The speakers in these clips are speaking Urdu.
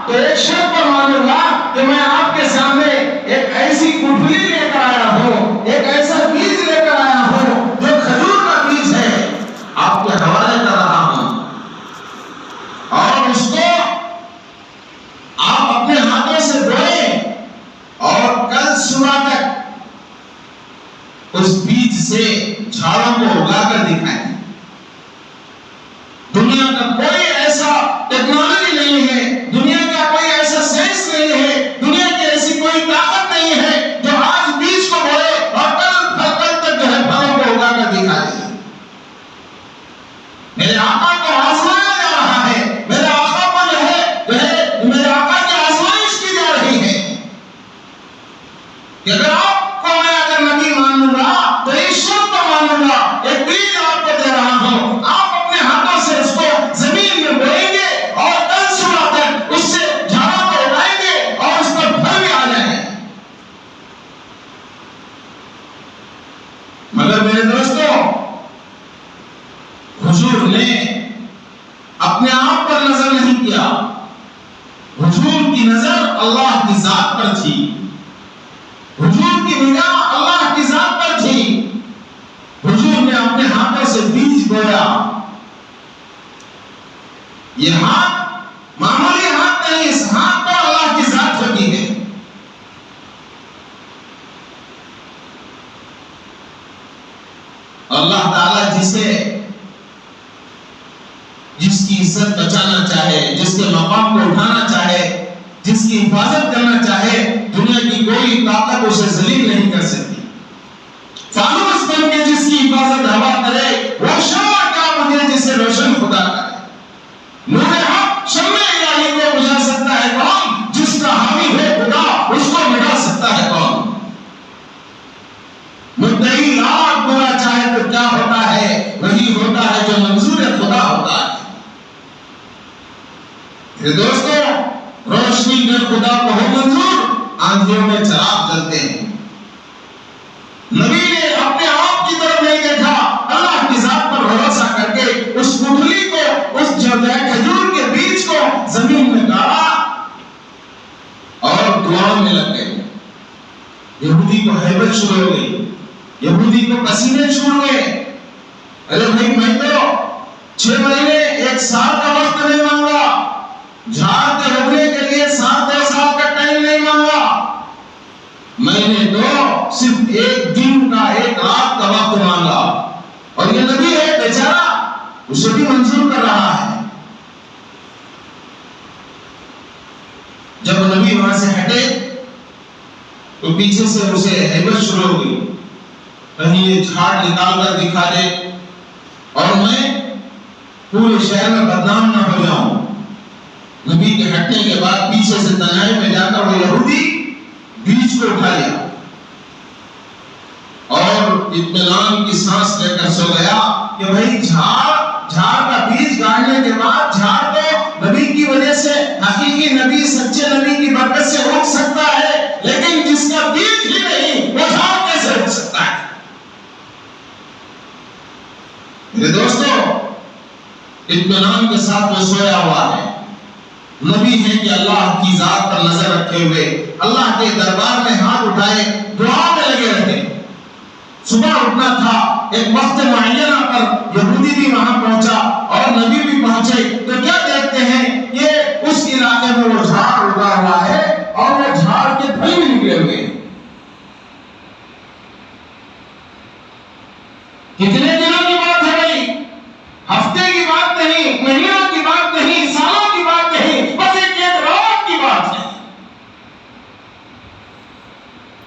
تو ایک شرط پر مان لوں گا کہ میں آپ کے سامنے ایک ایسی گٹھلی لے کر آیا ہوں، ایک ایسا بیج لے کر آیا ہوں جو کھجور کا بیج ہے، آپ کے حوالے کر رہا ہوں، اور اس کو آپ اپنے ہاتھوں سے بوئیں اور کل صبح تک اس بیج سے جھاڑوں کو اگا کر دکھائیں۔ دنیا کا کوئی ایسا ٹیکنالوجی نہیں ہے، دنیا کا کوئی ایسا سائنس نہیں ہے، دنیا کی ایسی کوئی طاقت نہیں ہے جو آج بیج کو بوئے اور کل تک جو ہے پھلوں کو اگا کر دکھا دے۔ میرے آقا کو آزمایا جا رہا ہے، میرے آقا کو جو ہے میرے آقا کی آزمائش کی جا رہی ہے کہ اگر آپ کو میں اگر نبی مان لوں گا تو اس شرط کو مان لوں گا، ایک بیج آپ کو دے رہا ہوں، آپ اپنے ہاتھوں سے اس کو زمین میں بوئیں گے اور کل صبح تک اس سے جھاڑوں کو اگائیں گے اور اس پر پھل بھی آ جائیں گے۔ مگر میرے دوستوں، حضور نے اپنے آپ پر نظر نہیں کیا، حضور کی نظر اللہ کی ذات پر تھی، حضور کی نگاہ اللہ کی ذات پر تھی۔ حضور نے اپنے ہاتھوں سے بیج بویا۔ یہ ہاتھ معمولی ہاتھ نہیں، اس ہاتھ پر اللہ کی ذات ہوتی ہے۔ اللہ تعالی جس کی عزت بچانا چاہے، جس کے مقام کو اٹھانا چاہے، جس کی حفاظت کرنا چاہے، دنیا کی کوئی طاقت اسے ذلیل نہیں کر سکتی۔ فانوس بن کے جس کی حفاظت ہوا کرے، وہ شمع کا بنے جسے روشن خدا کرے۔ نور حق شمع الہی کو بجھا سکتا ہے کون؟ جس کا حامی ہے خدا، اس کو مٹا سکتا ہے کون؟ مدعی لاکھ برا چاہے تو کیا ہوتا ہے؟ وہی ہوتا ہے جو منظور خدا ہوتا ہے۔ دوستو، روشنی میں خدا کو ہو منظور، آندھیوں میں چراغ جلتے ہیں۔ نبی نے اپنے آپ کی طرف نہیں دیکھا، اللہ کی ذات پر بھروسہ کر کے اس گٹھلی کو، اس کھجور کے بیج کو زمین میں گاڑا اور دعا میں لگ گئے۔ یہودی کو ہیبت شروع ہو گئی، یہودی کو پسینے چھوٹ گئے۔ ارے بھائی، میں تو 6 مہینے 1 سال کا وقت نہیں مانگا، جھاڑ کے رکھنے کے لیے 7 سال کا ٹائم نہیں مانگا، میں نے تو صرف 1 دن کا 1 رات کا وقت مانگا، اور یہ نبی ہے بیچارہ، اسے بھی منظور کر رہا ہے۔ جب نبی وہاں سے ہٹے تو پیچھے سے اسے ہیبت شروع ہو گئی، کہیں یہ جھاڑ نکال کر دکھا دے اور میں پورے شہر میں بدنام نہ ہو جاؤں۔ نبی کے ہٹنے کے بعد پیچھے سے تنہائی میں جا کر وہ یہودی بیج کو اٹھا لیا اور اطمینان کی سانس لے کر سو گیا کہ بھائی جھاڑ کا بیج گاڑنے کے بعد جھاڑ تو نبی کی وجہ سے، حقیقی نبی، سچے نبی کی برکت سے اٹھ سکتا ہے، لیکن جس کا بیج ہی نہیں وہ جھاڑ کیسے اٹھ سکتا ہے؟ میرے دوستو، اطمینان کے ساتھ وہ سویا ہوا ہے، نبی ہے کہ اللہ کی ذات پر نظر رکھے ہوئے اللہ کے دربار میں ہاتھ اٹھائے دعا میں لگے رہے۔ صبح اٹھنا تھا، ایک وقت معینہ پر یہودی بھی وہاں پہنچا اور نبی بھی پہنچے، تو کیا دیکھتے ہیں کہ اس علاقے میں وہ جھاڑ اگا ہوا ہے اور وہ جھاڑ کے پھل بھی نکلے ہوئے ہیں۔ کتنے دنوں کی بات ہے بھائی؟ ہفتے کی بات نہیں، مہینوں کی بات نہیں، سالوں کی بات نہیں، بس ایک رات کی بات ہے۔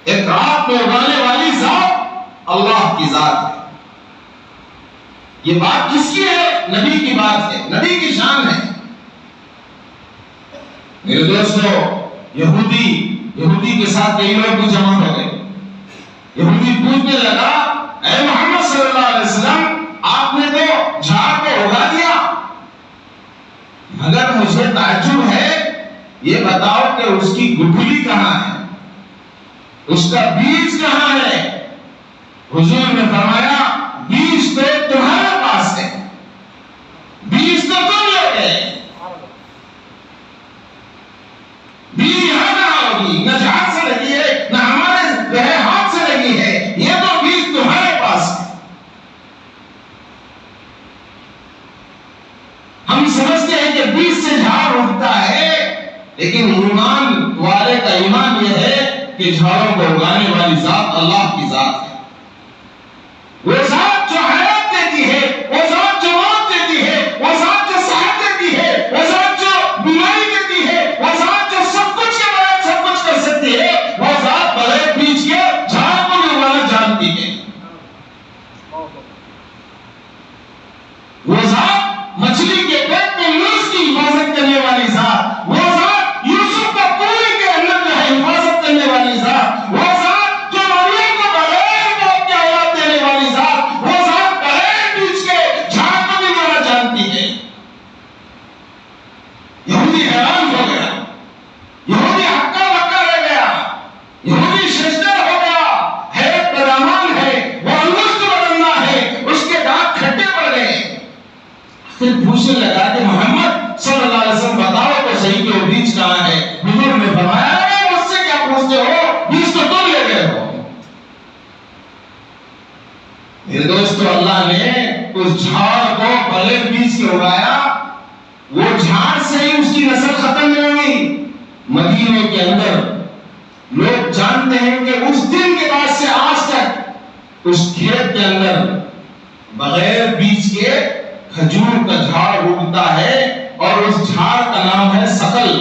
ایک رات میں اگانے والی ذات اللہ کی ذات ہے۔ یہ بات کس کی ہے؟ نبی کی بات ہے، نبی کی شان ہے۔ میرے دوستو، یہودی کے ساتھ کئی لوگ بھی جمع ہو گئے۔ یہودی پوچھنے لگا، اے محمد صلی اللہ علیہ وسلم، آپ نے تو جھاڑ کو اگا دیا، مگر مجھے تعجب ہے، یہ بتاؤ کہ اس کی گٹھلی کہاں ہے، اس کا بیج کہاں ہے؟ حضور نے فرمایا، بیج تو تمہارے پاس ہے، بیج تو تم لے گئے۔ بیوی یہاں کہاں ہوگی؟ نہ جھاڑ سے لگی ہے نہ ہمارے ہاتھ سے لگی ہے، یہ تو بیج تمہارے پاس ہے۔ ہم سمجھتے ہیں کہ بیج سے جھاڑ اٹھتا ہے، لیکن ایمان والے کا ایمان یہ ہے کہ جھاڑوں کو اگانے والی ذات اللہ کی ذات ہے۔ وہ ذات جو حیات دیتی ہے، وہ ذات جو موت دیتی ہے، وہ ذات جو صحت دیتی ہے، وہ ذات جو بیماری دیتی ہے، وہ ذات جو سب کچھ کے بعد سب کچھ کر سکتی ہے، وہ ذات بغیر بیج کے جھاڑ کو بھی اگانا جانتی ہے۔ وہ ذات مچھلی کے پیٹ میں یونس کی حفاظت کرنے والی ذات، وہ ذات یوسف کا پوری کے اندر جو ہے حفاظت کرنے والی ذات، وہ ذات جو مریم کو بغیر موت کے اولاد دینے والی ذات، وہ ذات بغیر بیج کے جھاڑ کو بھی اگانا جانتی ہے۔ یہودی حیران ہو گیا، یہودی ہکا بکا رہ گیا، یہودی ششدر ہو گیا، حیرت بدامان ہے، وہ انگشت بدلنا ہے، اس کے دانت کھٹے پڑ گئے۔ پھر پوچھنے لگا کہ محمد صلی اللہ علیہ وسلم بتاؤ تو صحیح کہ وہ بیج کہاں ہے؟ حضور نے فرمایا مجھ سے کیا پوچھتے ہو، بیج تو تم لے گئے ہو۔ میرے دوستو، اللہ نے اس جھاڑ کو بغیر بیج کے اگایا، وہ جھاڑ سے ہی اس کی نسل ختم نہیں ہوئی۔ مدینے کے اندر لوگ جانتے ہیں کہ اس دن کے بعد سے آج تک اس کھیت کے اندر بغیر بیج کے کھجور کا جھاڑ اگتا ہے، اور اس جھاڑ کا نام ہے سقل،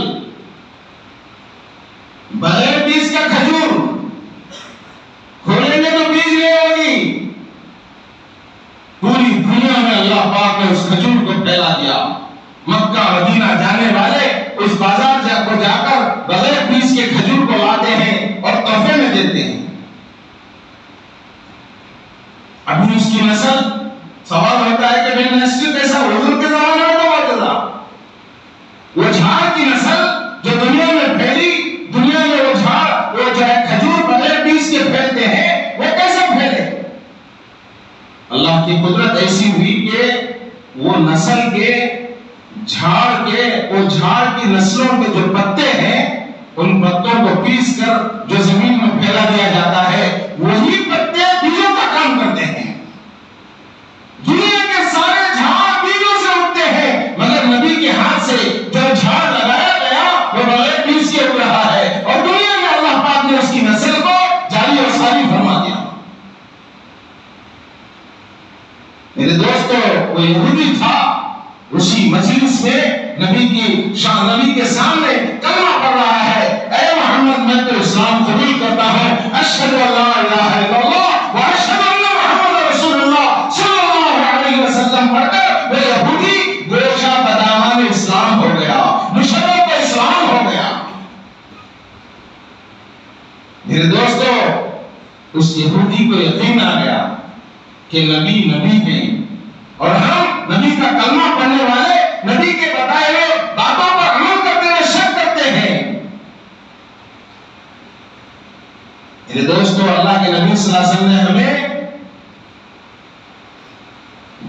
بغیر بیج کا کھجور۔ کھولیں گے تو بیج نہیں ہوگی۔ پوری دنیا میں اللہ پاک نے اس کھجور کو پھیلا دیا۔ مکہ مدینہ جانے والے اس بازار کو جا کر بغیر بیج کے کھجور کو لاتے ہیں اور تحفے میں دیتے ہیں۔ ابھی اس کی نسل، سوال ہوتا ہے کہ میری نسل کیسا؟ حضور کے زمانے میں تو بہت تھا۔ وہ جھاڑ کی نسل جو دنیا میں پھیلی، دنیا میں وہ جھاڑ، وہ جو ہے کھجور بغیر بیج کے پھیلتے ہیں، وہ کیسے پھیلے؟ اللہ کی قدرت ایسی ہوئی کہ وہ نسل کے جھاڑ کے، وہ جھاڑ کی نسلوں کے جو پتے ہیں، ان پتوں کو پیس کر جو زمین میں پھیلا دیا جاتا ہے، وہی پتے بیجوں کا کام کرتے ہیں۔ دنیا کے سارے جھاڑ بیجوں سے اٹھتے ہیں، مگر نبی کے ہاتھ سے جو جھاڑ لگایا گیا وہ بغیر بیج کے اگ رہا ہے، اور دنیا میں اللہ پاک نے اس کی نسل کو جاری و ساری فرما دیا۔ میرے دوستو، وہ یہودی تھا، اسی مجلس میں نبی کے سامنے کلمہ پڑھ رہا ہے، اے محمد میں تو اسلام قبول کرتا ہوں، اشہد ان لا الہ الا اللہ و اشہد ان محمد رسول اللہ صلی اللہ علیہ وسلم پڑھ کر وہ یہودی گوشہ بدامان اسلام ہو گیا، مشرف کا اسلام ہو گیا۔ میرے دوستو، اس یہودی کو یقین آ گیا کہ نبی ہیں، اور ہم نبی کا کلمہ پڑھنے والے نبی کے بتائے ہوئے باتوں پر عمل کرتے ہوئے شک کرتے ہیں۔ میرے دوستو، اللہ کے نبی صلی اللہ علیہ وسلم نے ہمیں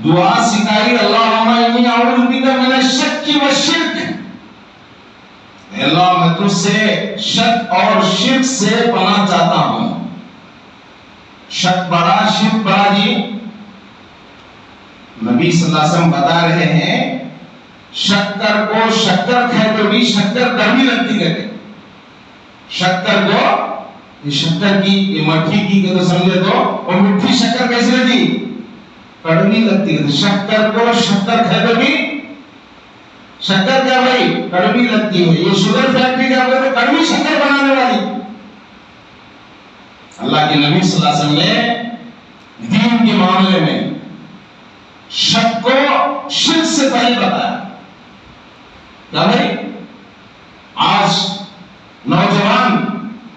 دعا سکھائی، اللہم انی اعوذ بک من الشک والشرک۔ اے اللہ، میں تجھ سے شک اور شرک سے پناہ چاہتا ہوں۔ شک بڑا، شرک بڑا جی؟ نبی صلی اللہ علیہ وسلم بتا رہے ہیں، شکر کو شکر کہہ تو بھی شکر کڑوی لگتی ہے۔ شکر کو، یہ شکر کی، یہ مٹھی کی کہ تو سمجھے تو، اور مٹھی شکر کیسے لگتی؟ کڑوی لگتی ہے۔ شکر کو شکر کہہ تو بھی شکر کیا بھائی؟ کڑوی لگتی ہے۔ یہ شوگر فیکٹری کیا بولتے؟ کڑوی شکر بنانے والی۔ اللہ کے نبی صلی اللہ علیہ وسلم نے دین کے معاملے میں شک کو شرک سے پہلے بتایا۔ کیا بھائی؟ آج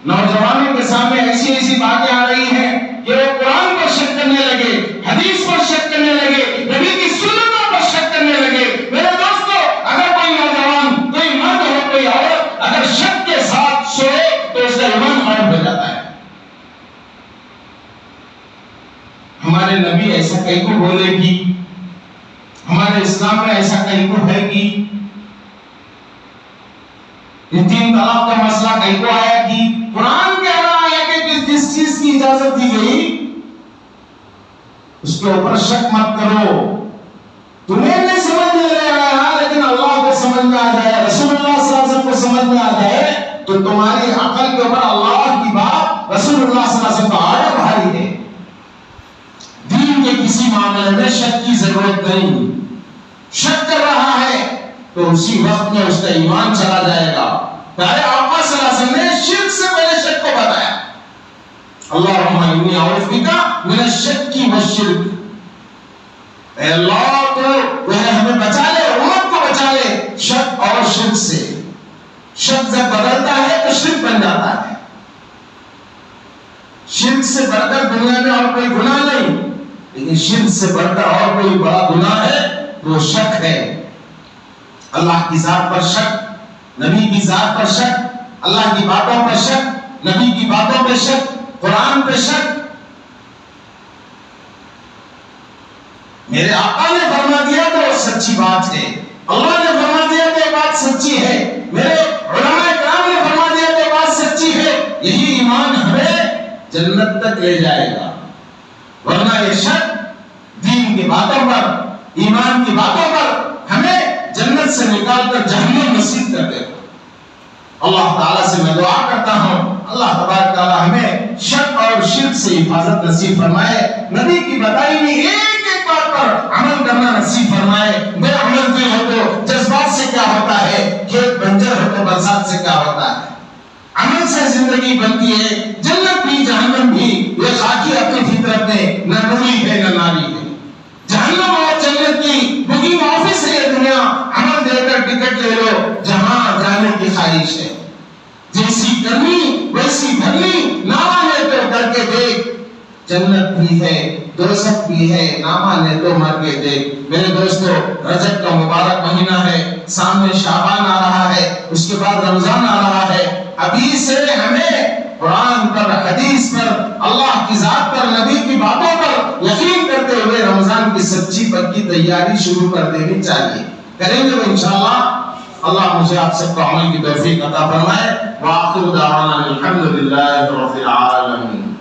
نوجوانوں کے سامنے ایسی باتیں آ رہی ہیں کہ وہ قرآن پر شک کرنے لگے، حدیث پر شک کرنے لگے، نبی کی سنتوں پر شک کرنے لگے۔ میرے دوستو، اگر کوئی نوجوان، کوئی مرد ہو، کوئی عورت اگر شک کے ساتھ سوئے تو اس کا ایمان خراب ہو جاتا ہے۔ ہمارے نبی ایسا کہیں کو بولے گی، ہمارے اسلام میں ایسا کہیں کو ہے کہ یہ 3 طلاق کا مسئلہ کہیں کو آیا کہ قرآن کہہ رہا ہے کہ جس چیز کی اجازت دی گئی اس کے اوپر شک مت کرو. تمہیں نہیں سمجھ میں آیا لیکن اللہ کو سمجھ میں آ جائے, رسول اللہ صلی اللہ علیہ وسلم کو سمجھ میں آ جائے تو تمہاری عقل کے اوپر اللہ کی بات, رسول اللہ صلی اللہ علیہ وسلم کا آیت بھاری ہے. دین کے کسی معاملے میں شک کی ضرورت نہیں. شک کر رہا ہے تو اسی وقت میں اس کا ایمان چلا جائے گا. پیارے آقا صلی اللہ علیہ وسلم نے شرک سے پہلے شک کو بتایا. اللہم انی اعوذ بک من الشک والشرک. اے اللہ تو وہ ہمیں بچا لے, امت کو بچا لے شک اور شرک سے. شک جب بدلتا ہے تو شرک بن جاتا ہے. شرک سے بڑھ کر دنیا میں اور کوئی گناہ نہیں, لیکن شرک سے بڑھ کر اور کوئی بڑا گناہ ہے وہ شک ہے. اللہ کی ذات پر شک, نبی کی ذات پر شک, اللہ کی باتوں پر شک, نبی کی باتوں پر شک, قرآن پہ شک. میرے آقا نے فرما دیا تو سچی بات ہے, اللہ نے فرما دیا تو یہ بات سچی ہے, میرے علماء کرام نے فرما دیا تو یہ بات سچی ہے. یہی ایمان ہمیں جنت تک لے جائے گا. ورنہ یہ شک دین کی باتوں پر, ایمان کی باتوں پر ہمیں جنت سے نکال کر جہنم نصیب کر دے گا. اللہ تعالیٰ سے میں دعا کرتا ہوں اللہ تبارک تعالیٰ ہمیں شک اور شرک سے حفاظت نصیب فرمائے. نبی کی بتائی ہوئی ایک ایک بات پر عمل کرنا نصیب فرمائے. بے عمل بھی ہو تو جذبات سے کیا ہوتا ہے, کھیت بنجر ہو تو برسات سے کیا ہوتا ہے. عمل سے زندگی بنتی ہے, جنت بھی جہنم بھی. یہ خاکی اپنی فطرت میں نہ نوری ہے نہ ناری ہے. جہنم اور جنت کی بکنگ آفس ہے یہ دنیا. عمل دے کر ٹکٹ لے لو جہاں جانے کی خواہش ہے. جیسی کرنی ویسی بھرنی, نامہ لے تو کر کے دیکھ. جنت بھی ہے دوزخ بھی ہے, نامہ لے تو مر کے دیکھ. میرے دوستو رجب کا مبارک مہینہ ہے, سامنے شعبان آ رہا ہے, اس کے بعد رمضان آ رہا ہے. ابھی سے ہمیں قرآن پر, حدیث پر, اللہ کی ذات پر, نبی کی باتوں پر یقین کرتے ہوئے رمضان کی سچی پکی تیاری شروع کر دینی چاہیے. کریں گے انشاءاللہ. اللہ مجھے آپ سب کو عمل کی توفیق عطا فرمائے. وآخر دعوانا الحمدللہ رب العالمین.